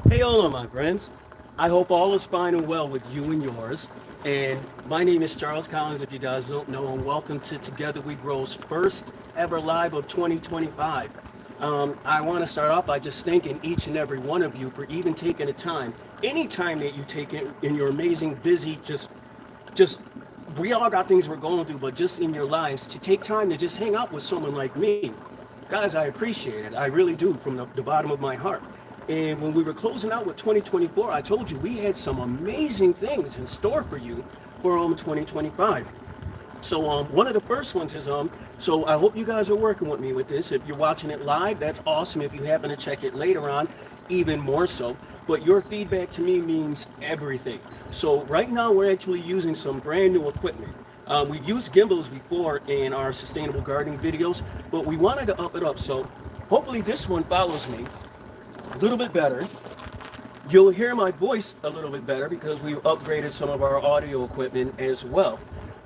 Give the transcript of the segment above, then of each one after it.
Hey, hola, my friends. I hope all is fine and well with you and yours. And my name is Charles Collins, if you guys don't know, and welcome to Together We Grow's first ever live of 2025. I want to start off by just thanking each and every one of you for even taking the time, any time that you take in your amazing, busy, just we all got things we're going through, but just in your lives to take time to just hang out with someone like me. Guys, I appreciate it. I really do from the bottom of my heart. And when we were closing out with 2024, I told you we had some amazing things in store for you for 2025. So one of the first ones is so I hope you guys are working with me with this. If you're watching it live, that's awesome. If you happen to check it later on, even more so. But your feedback to me means everything. So right now we're actually using some brand new equipment. We've used gimbals before in our sustainable gardening videos, but we wanted to up it up. So hopefully this one follows me a little bit better. You'll hear my voice a little bit better because we've upgraded some of our audio equipment as well.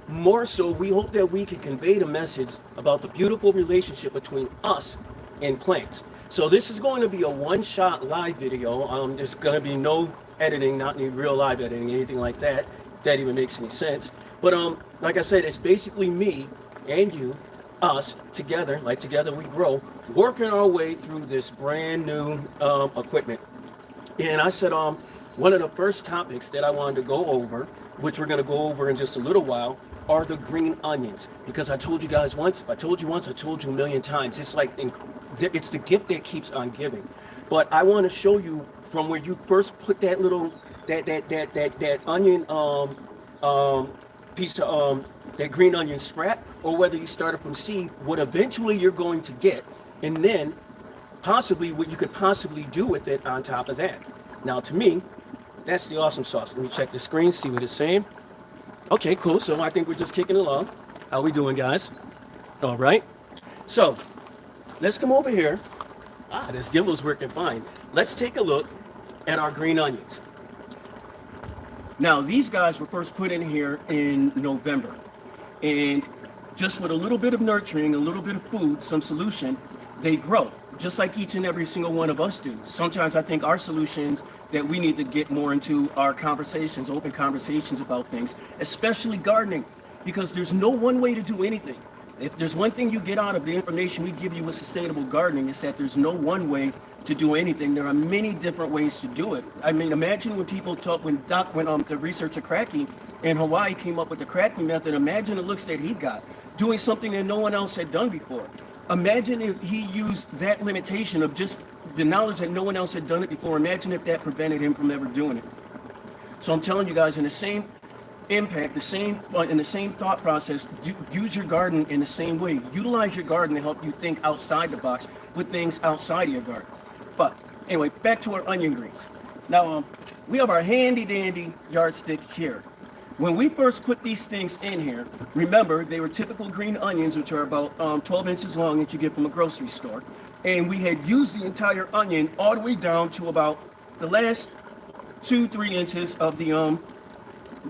More so, we hope that we can convey the message about the beautiful relationship between us and plants. So this is going to be a one-shot live video. There's going to be no editing, not any real live editing, anything like that. If that even makes any sense. But like I said, it's basically me and you, us together, like together we grow, working our way through this brand new equipment. And I said one of the first topics that I wanted to go over, which we're going to go over in just a little while, are the green onions. Because I told you guys once, I told you once, I told you a million times. It's like it's the gift that keeps on giving. But I want to show you from where you first put that little that onion piece of that green onion scrap, or whether you started from seed, what eventually you're going to get, and then possibly what you could possibly do with it on top of that. Now, to me, that's the awesome sauce. Let me check the screen, see what it's saying. Okay, cool. So I think we're just kicking along. How we doing, guys? All right. So let's come over here. This gimbal's working fine. Let's take a look at our green onions. Now, these guys were first put in here in November. And just with a little bit of nurturing, a little bit of food, some solution, they grow. Just like each and every single one of us do. Sometimes I think our solutions that we need to get more into are conversations, open conversations about things, especially gardening, because there's no one way to do anything. If there's one thing you get out of the information we give you with sustainable gardening, is that there's no one way to do anything. There are many different ways to do it. I mean, imagine when people talk, when the researcher Cracking in Hawaii came up with the cracking method, imagine the looks that he got, doing something that no one else had done before. Imagine if he used that limitation of just the knowledge that no one else had done it before. Imagine if that prevented him from ever doing it. So I'm telling you guys, in the same impact, in the same thought process, use your garden in the same way. Utilize your garden to help you think outside the box with things outside of your garden. But anyway, back to our onion greens. Now, we have our handy dandy yardstick here. When we first put these things in here, remember, they were typical green onions, which are about 12 inches long that you get from a grocery store. And we had used the entire onion all the way down to about the last 2-3 inches of the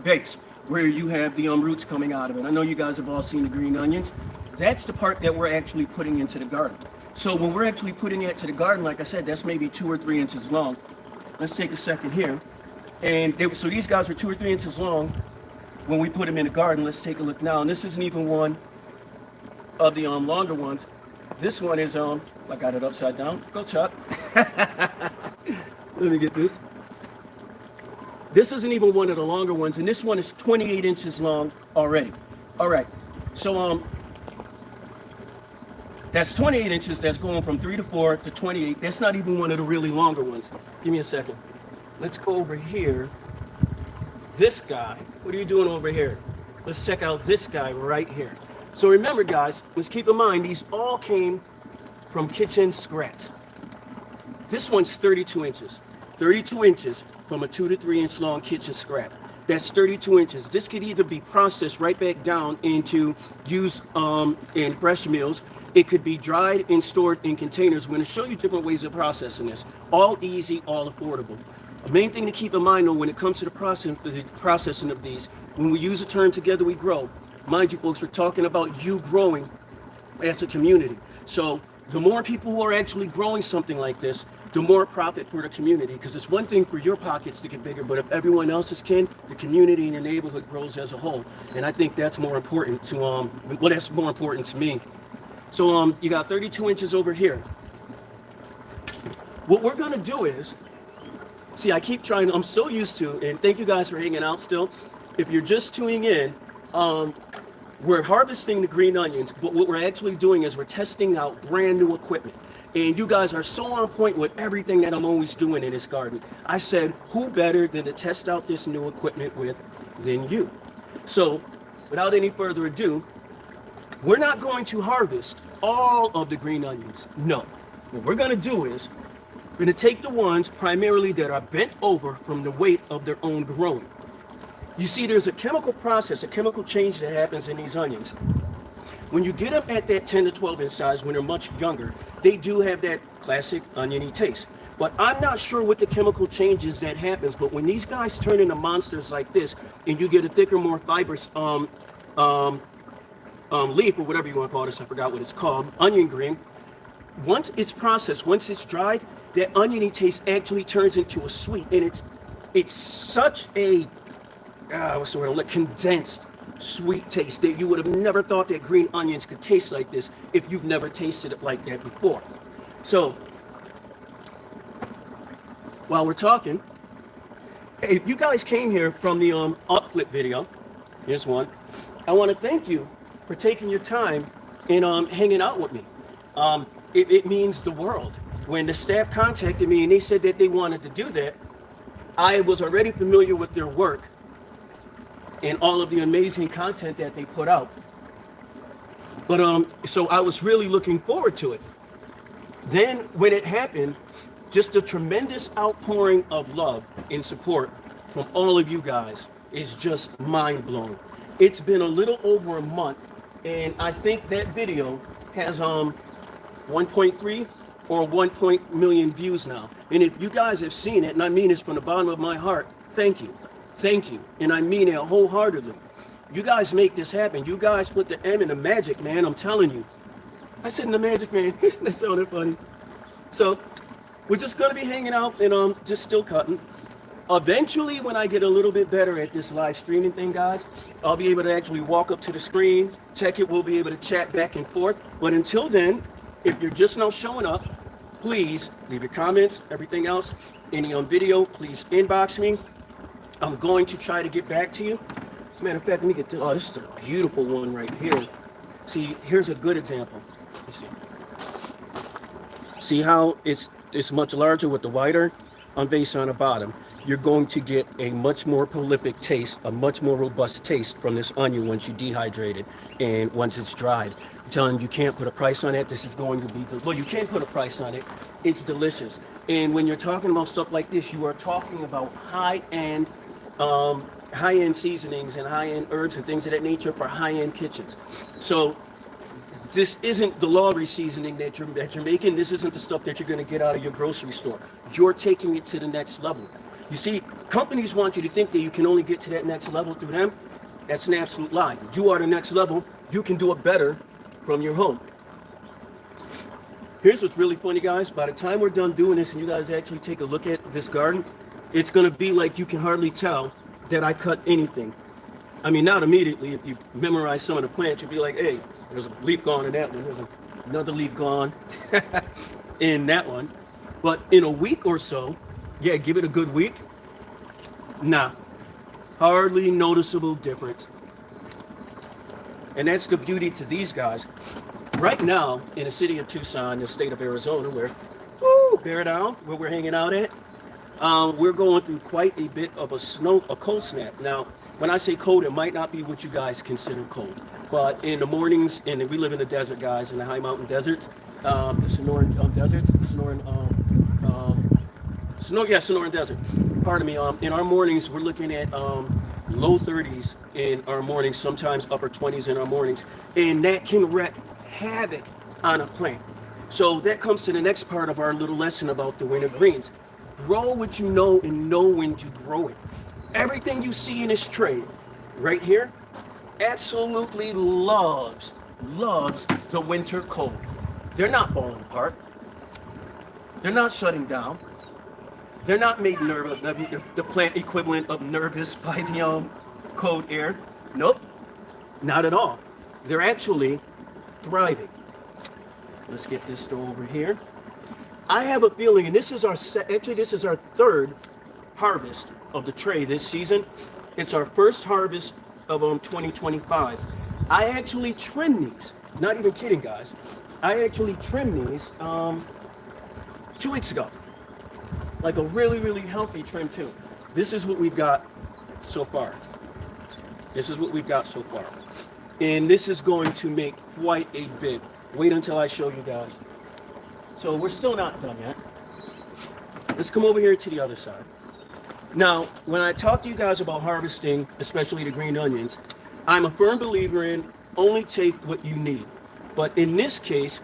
base, where you have the roots coming out of it. I know you guys have all seen the green onions. That's the part that we're actually putting into the garden. So when we're actually putting it to the garden, like I said, that's maybe 2 or 3 inches long. Let's take a second here. And so these guys were 2 or 3 inches long when we put them in the garden. Let's take a look now. And this isn't even one of the longer ones. This one is I got it upside down. Go Chuck. Let me get this. This isn't even one of the longer ones, and this one is 28 inches long already. All right. So that's 28 inches. That's going from 3 to 4 to 28. That's not even one of the really longer ones. Give me a second. Let's go over here. This guy, what are you doing over here? Let's check out this guy right here. So remember, guys, let's keep in mind, these all came from kitchen scraps. This one's 32 inches. 32 inches from a 2 to 3 inch long kitchen scrap. That's 32 inches. This could either be processed right back down into used in fresh meals. It could be dried and stored in containers. We're going to show you different ways of processing this. All easy, all affordable. The main thing to keep in mind, though, when it comes to the processing of these, when we use the term Together We Grow, mind you, folks, we're talking about you growing as a community. So the more people who are actually growing something like this, the more profit for the community, because it's one thing for your pockets to get bigger, but if everyone else's can, the community and your neighborhood grows as a whole. And I think that's more important to, well, that's more important to me. So you got 32 inches over here. What we're gonna do is, see, I keep trying, I'm so used to, and thank you guys for hanging out still. If you're just tuning in, we're harvesting the green onions, but what we're actually doing is we're testing out brand new equipment. And you guys are so on point with everything that I'm always doing in this garden. I said, who better than to test out this new equipment with than you? So, without any further ado, we're not going to harvest all of the green onions. No. What we're going to do is, we're going to take the ones primarily that are bent over from the weight of their own growing. You see, there's a chemical process, a chemical change that happens in these onions. When you get them at that 10 to 12 inch size, when they're much younger, they do have that classic oniony taste. But I'm not sure what the chemical changes that happens, but when these guys turn into monsters like this, and you get a thicker, more fibrous leaf, or whatever you want to call this, I forgot what it's called, onion green, once it's processed, once it's dried, that oniony taste actually turns into a sweet, and it's such a, what's the word, like condensed, sweet taste that you would have never thought that green onions could taste like this if you've never tasted it like that before. So, while we're talking, hey, if you guys came here from the upflip video, here's one, I want to thank you for taking your time and hanging out with me. It means the world. When the staff contacted me and they said that they wanted to do that, I was already familiar with their work and all of the amazing content that they put out. But so I was really looking forward to it. Then when it happened, just a tremendous outpouring of love and support from all of you guys is just mind-blowing. It's been a little over a month, and I think that video has 1.3 or 1 million views now. And if you guys have seen it, and I mean this from the bottom of my heart, thank you. Thank you. And I mean it wholeheartedly. You guys make this happen. You guys put the M in the magic, man. I'm telling you. I said in the magic, man. That sounded funny. So we're just going to be hanging out and just still cutting. Eventually, when I get a little bit better at this live streaming thing, guys, I'll be able to actually walk up to the screen, check it. We'll be able to chat back and forth. But until then, if you're just now showing up, please leave your comments, everything else. Any on video, please inbox me. I'm going to try to get back to you. Matter of fact, let me get to, oh, this is a beautiful one right here. See, here's a good example. You see how it's much larger with the whiter base on the bottom. You're going to get a much more prolific taste, a much more robust taste from this onion once you dehydrate it and once it's dried. I'm telling you, you can't put a price on it. This is going to be, well, you can put a price on it. It's delicious. And when you're talking about stuff like this, you are talking about high-end seasonings and high-end herbs and things of that nature for high-end kitchens. So this isn't the Lawry seasoning that you're making. This isn't the stuff that you're going to get out of your grocery store. You're taking it to the next level. You see, companies want you to think that you can only get to that next level through them. That's an absolute lie. You are the next level. You can do it better from your home. Here's what's really funny, guys. By the time we're done doing this and you guys actually take a look at this garden, it's going to be like you can hardly tell that I cut anything. I mean, not immediately. If you memorize some of the plants, you'll be like, hey, there's a leaf gone in that one. There's another leaf gone in that one. But in a week or so, yeah, give it a good week. Nah, hardly noticeable difference. And that's the beauty to these guys. Right now, in the city of Tucson, the state of Arizona, where, bear down, where we're hanging out at, we're going through quite a bit of a cold snap. Now, when I say cold, it might not be what you guys consider cold. But in the mornings, and we live in the desert, guys, in the high mountain deserts, the Sonoran deserts, Sonoran Desert. Pardon me. In our mornings, we're looking at low 30s in our mornings, sometimes upper 20s in our mornings, and that can wreak havoc on a plant. So that comes to the next part of our little lesson about the winter greens. Grow what you know and know when to grow it. Everything you see in this tray right here absolutely loves the winter cold. They're not falling apart. They're not shutting down. They're not made nervous, the plant equivalent of nervous by the cold air. Nope, not at all. They're actually thriving. Let's get this door over here. I have a feeling, and this is our this is our third harvest of the tray this season. It's our first harvest of 2025. I actually trimmed these. Not even kidding, guys. I actually trimmed these 2 weeks ago. Like a really, really healthy trim too. This is what we've got so far. This is what we've got so far. And this is going to make quite a bit. Wait until I show you guys. So we're still not done yet. Let's come over here to the other side. Now, when I talk to you guys about harvesting, especially the green onions, I'm a firm believer in only take what you need. But in this case,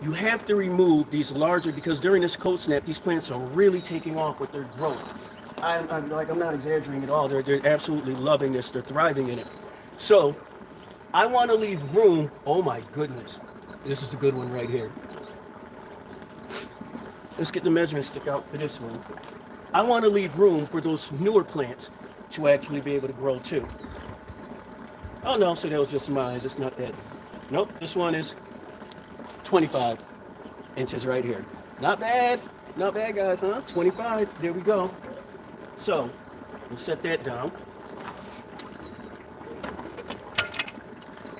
you have to remove these larger, because during this cold snap, these plants are really taking off with their growth. I'm not exaggerating at all. They're absolutely loving this. They're thriving in it. So I want to leave room. Oh my goodness. This is a good one right here. Let's get the measuring stick out for this one. I want to leave room for those newer plants to actually be able to grow too. Oh no, so that was just mine. It's not that. Nope, this one is 25 inches right here. Not bad. Not bad, guys, huh? 25. There we go. So, we'll set that down.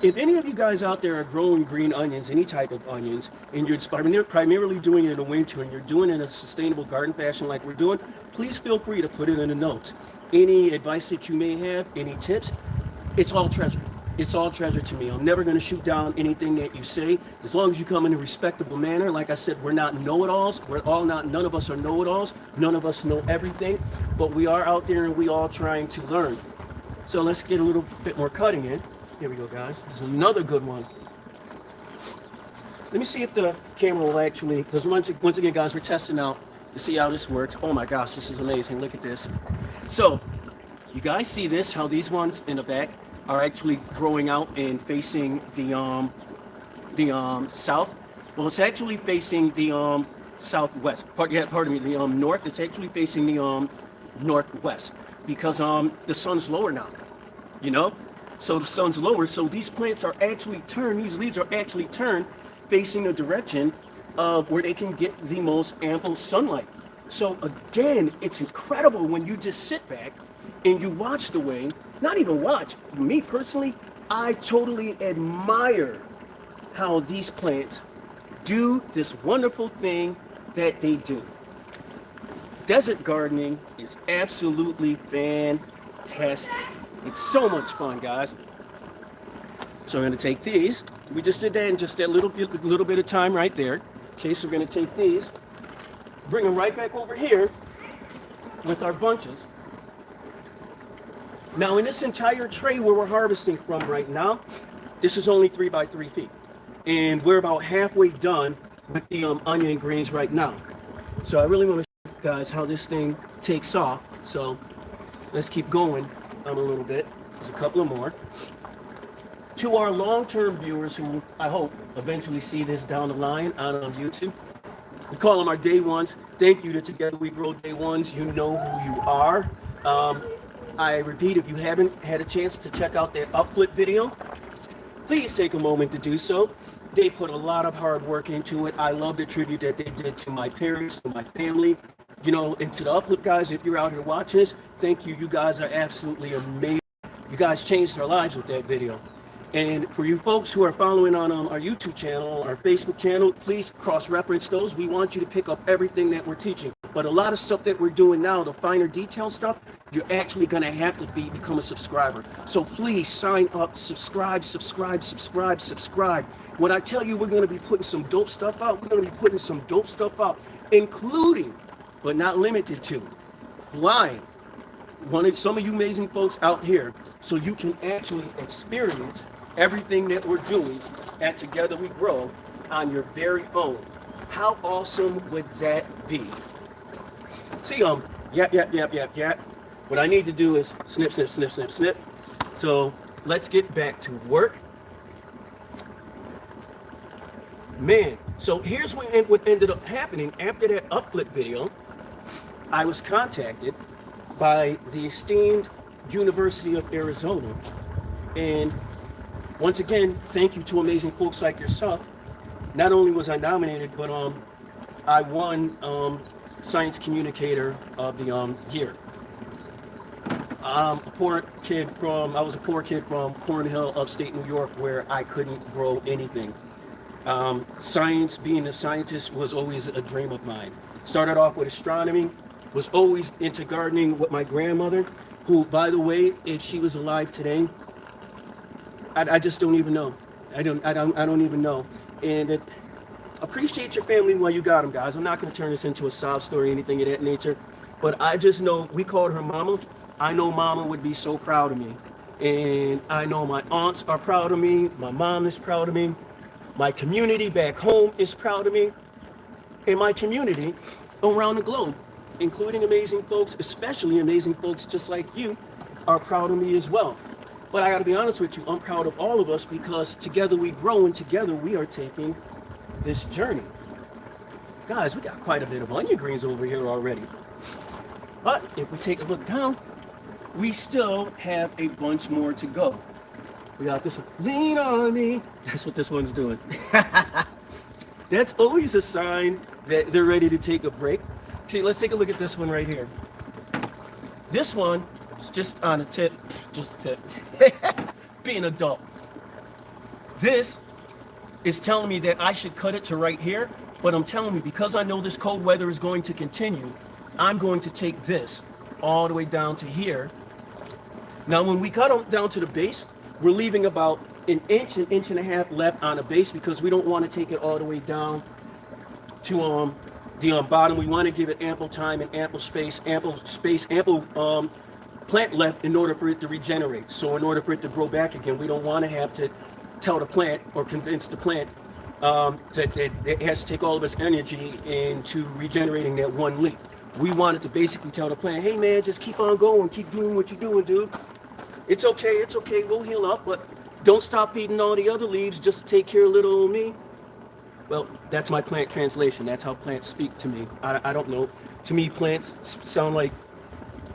If any of you guys out there are growing green onions, any type of onions, and you're primarily doing it in the winter and you're doing it in a sustainable garden fashion like we're doing, please feel free to put it in the notes. Any advice that you may have, any tips, it's all treasure. It's all treasure to me. I'm never going to shoot down anything that you say, as long as you come in a respectable manner. Like I said, we're not know-it-alls. None of us are know-it-alls. None of us know everything, but we are out there and we all trying to learn. So let's get a little bit more cutting in. Here we go, guys. This is another good one. Let me see if the camera will actually, because once again, guys, we're testing out to see how this works. Oh my gosh, this is amazing. Look at this. So, you guys see this, how these ones in the back are actually growing out and facing the south? Well, it's actually facing the southwest. Pardon me, the north. It's actually facing the northwest, because the sun's lower now, you know? So the sun's lower, so these plants are actually turned, these leaves are actually turned facing the direction of where they can get the most ample sunlight. So again, it's incredible when you just sit back and you watch the way, not even watch, me personally, I totally admire how these plants do this wonderful thing that they do. Desert gardening is absolutely fantastic. It's so much fun, guys. So I'm going to take these. We just did that in just that little bit of time right there. Okay, so we're going to take these, bring them right back over here with our bunches. Now, in this entire tray where we're harvesting from right now, this is only 3 by 3 feet. And we're about halfway done with the onion greens right now. So I really want to show you guys how this thing takes off. So let's keep going a little bit. There's a couple of more. To our long-term viewers who I hope eventually see this down the line on YouTube, we call them our day ones. Thank you to Together We Grow Day Ones. You know who you are. I repeat, if you haven't had a chance to check out that upflip video, please take a moment to do so. They put a lot of hard work into it. I love the tribute that they did to my parents, to my family, you know, and to the upflip guys. If you're out here watching this, thank you. You guys are absolutely amazing. You guys changed our lives with that video. And for you folks who are following on our YouTube channel, our Facebook channel, please cross-reference those. We want you to pick up everything that we're teaching. But a lot of stuff that we're doing now, the finer detail stuff, you're actually going to have to become a subscriber. So please sign up, subscribe. When I tell you we're going to be putting some dope stuff out, we're going to be putting some dope stuff out, including, but not limited to, flying some of you amazing folks out here, so you can actually experience everything that we're doing at Together We Grow on your very own. How awesome would that be? See, yap. What I need to do is snip. So let's get back to work. Man, So here's what ended up happening after that upflip video. I was contacted by the esteemed University of Arizona, and once again, thank you to amazing folks like yourself. Not only was I nominated, but I won Science Communicator of the year. I was a poor kid from Cornhill, upstate New York, where I couldn't grow anything. Science, being a scientist, was always a dream of mine. Started off with astronomy, was always into gardening with my grandmother, who, by the way, if she was alive today, I just don't even know. I don't even know. And appreciate your family while you got them, guys. I'm not going to turn this into a sob story or anything of that nature, but I just know we called her Mama. I know Mama would be so proud of me, and I know my aunts are proud of me. My mom is proud of me. My community back home is proud of me, and my community around the globe, including amazing folks, especially amazing folks just like you, are proud of me as well. But I got to be honest with you, I'm proud of all of us because together we grow and together we are taking this journey. Guys, we got quite a bit of onion greens over here already. But if we take a look down, we still have a bunch more to go. We got this one, lean on me. That's what this one's doing. That's always a sign that they're ready to take a break. See, let's take a look at this one right here. This one is just on a tip, just a tip. Be an adult. This is telling me that I should cut it to right here, but I'm telling you, because I know this cold weather is going to continue, I'm going to take this all the way down to here. Now, when we cut them down to the base, we're leaving about an inch and a half left on the base because we don't want to take it all the way down to the bottom. We want to give it ample time and ample plant left in order for it to regenerate. So in order for it to grow back again, we don't want to have to tell the plant or convince the plant that it has to take all of its energy into regenerating that one leaf. We wanted to basically tell the plant, hey man, just keep on going, keep doing what you're doing, dude. It's okay, we'll heal up, but don't stop feeding all the other leaves just to take care of little old me. Well, that's my plant translation. That's how plants speak to me. I don't know. To me, plants sound like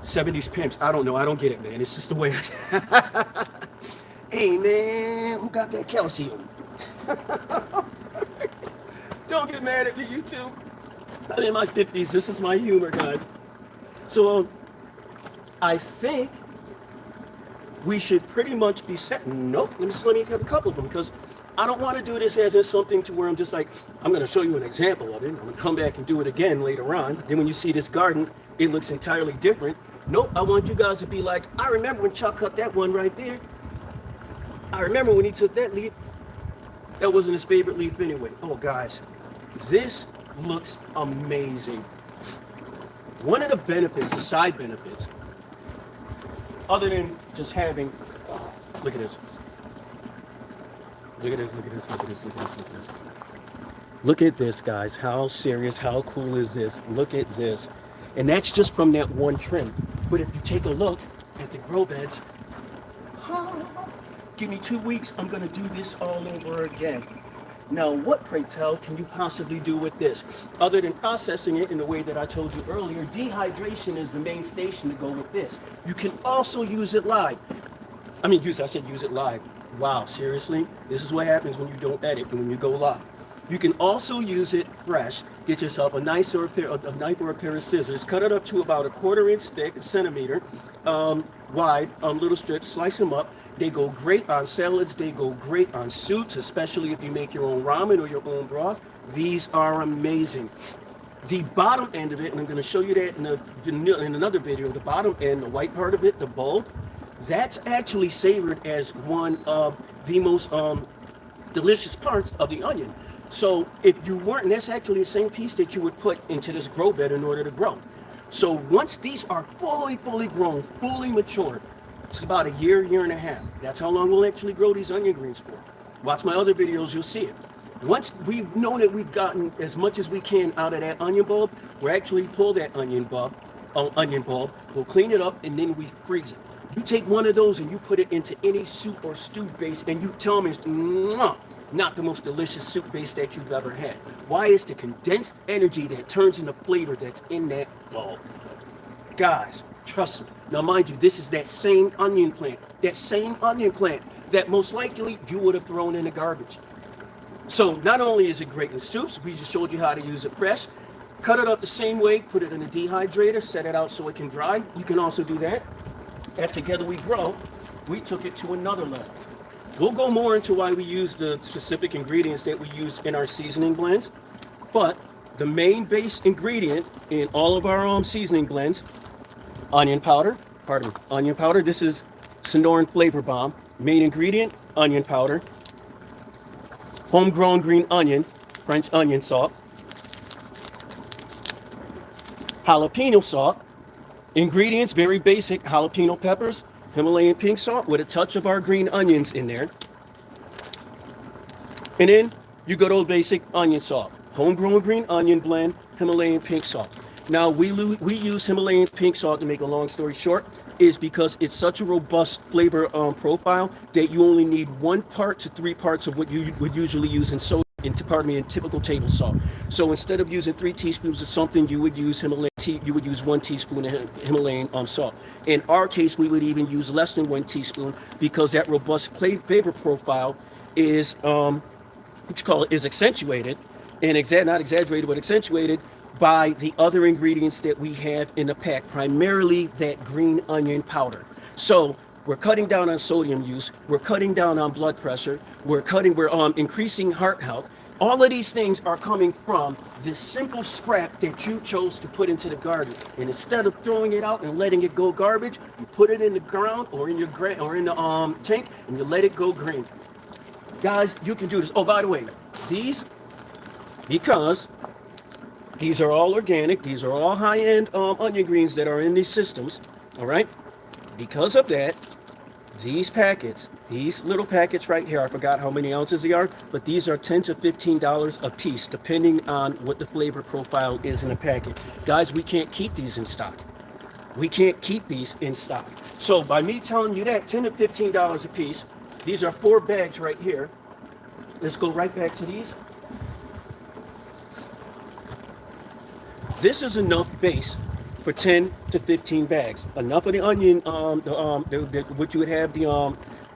70s pimps. I don't know. I don't get it, man. It's just the way. Hey, man, who got that calcium? Don't get mad at me, YouTube. I'm in my 50s. This is my humor, guys. So, I think we should pretty much be set. Nope. Let me have a couple of them because I don't want to do this as in something to where I'm just like, I'm going to show you an example of it. I'm going to come back and do it again later on. Then when you see this garden, it looks entirely different. Nope. I want you guys to be like, I remember when Chuck cut that one right there. I remember when he took that leaf. That wasn't his favorite leaf anyway. Oh, guys, this looks amazing. One of the benefits, the side benefits, other than just having, look at this. Look at this, look at this, look at this, look at this, look at this. Look at this, guys. How serious, how cool is this? Look at this. And that's just from that one trim. But if you take a look at the grow beds, give me 2 weeks, I'm going to do this all over again. Now, what, pray tell, can you possibly do with this? Other than processing it in the way that I told you earlier, dehydration is the main station to go with this. You can also use it live. I said use it live. Wow, seriously? This is what happens when you don't edit, when you go live. You can also use it fresh. Get yourself a knife or a pair of scissors. Cut it up to about a 1/4 inch thick, a centimeter wide, little strips. Slice them up. They go great on salads. They go great on soups, especially if you make your own ramen or your own broth. These are amazing. The bottom end of it, and I'm going to show you that in another video, the bottom end, the white part of it, the bulb, that's actually savored as one of the most delicious parts of the onion. So if you weren't, and that's actually the same piece that you would put into this grow bed in order to grow. So once these are fully grown, fully matured, it's about a year and a half. That's how long we'll actually grow these onion greens for. Watch my other videos, you'll see it. Once we know that we've gotten as much as we can out of that onion bulb, we'll actually pull that onion bulb, we'll clean it up, and then we freeze it. You take one of those and you put it into any soup or stew base, and you tell me, not the most delicious soup base that you've ever had. Why? Is the condensed energy that turns into flavor that's in that bulb. Guys, trust me. Now, mind you, this is that same onion plant that most likely you would have thrown in the garbage. So not only is it great in soups, we just showed you how to use it fresh. Cut it up the same way, put it in a dehydrator, set it out so it can dry. You can also do that. At Together We Grow, we took it to another level. We'll go more into why we use the specific ingredients that we use in our seasoning blends. But the main base ingredient in all of our seasoning blends, onion powder. This is Sonoran Flavor Bomb. Main ingredient, onion powder. Homegrown green onion, French onion salt. Jalapeno salt. Ingredients, very basic, jalapeno peppers, Himalayan pink salt with a touch of our green onions in there. And then you go to basic onion salt. Homegrown green onion blend, Himalayan pink salt. Now we use Himalayan pink salt, to make a long story short, is because it's such a robust flavor profile that you only need 1 part to 3 parts of what you would usually use in soda, in typical table salt. So instead of using 3 teaspoons of something, you would use 1 teaspoon of Himalayan salt. In our case, we would even use less than 1 teaspoon because that robust flavor profile is is accentuated, and not exaggerated, but accentuated by the other ingredients that we have in the pack, primarily that green onion powder. So we're cutting down on sodium use, we're cutting down on blood pressure, we're increasing heart health. All of these things are coming from this simple scrap that you chose to put into the garden. And instead of throwing it out and letting it go garbage, you put it in the ground or in the tank, and you let it go green. Guys, you can do this. Oh, by the way, because these are all organic, these are all high-end onion greens that are in these systems, all right? Because of that, these little packets right here, I forgot how many ounces they are, but these are $10 to $15 a piece, depending on what the flavor profile is in a packet. Guys, we can't keep these in stock. So by me telling you that, $10 to $15 a piece, these are 4 bags right here. Let's go right back to these. This is enough base for 10 to 15 bags. Enough of the onion, what you would have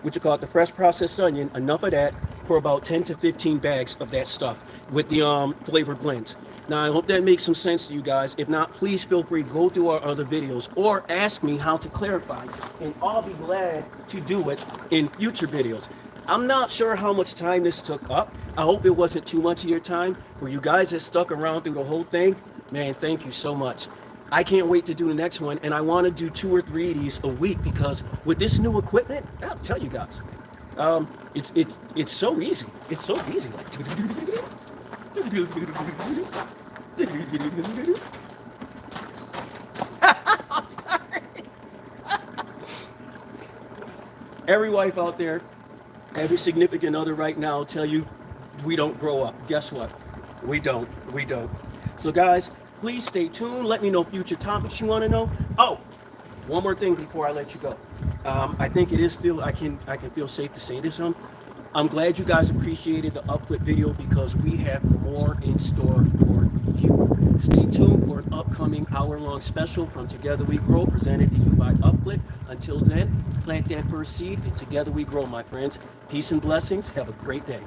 what you call it, the fresh processed onion, enough of that for about 10 to 15 bags of that stuff with the flavor blends. Now, I hope that makes some sense to you guys. If not, please feel free to go through our other videos or ask me how to clarify, and I'll be glad to do it in future videos. I'm not sure how much time this took up. I hope it wasn't too much of your time. For you guys that stuck around through the whole thing, man, thank you so much. I can't wait to do the next one, and I want to do 2 or 3 of these a week, because with this new equipment, I'll tell you guys, it's so easy. It's so easy. Every wife out there, every significant other right now will tell you we don't grow up. Guess what? We don't. So guys, please stay tuned. Let me know future topics you want to know. Oh, one more thing before I let you go. I think I can feel safe to say this. I'm glad you guys appreciated the Uplit video, because we have more in store for you. Stay tuned for an upcoming hour-long special from Together We Grow, presented to you by Uplit. Until then, plant that first seed, and together we grow, my friends. Peace and blessings. Have a great day.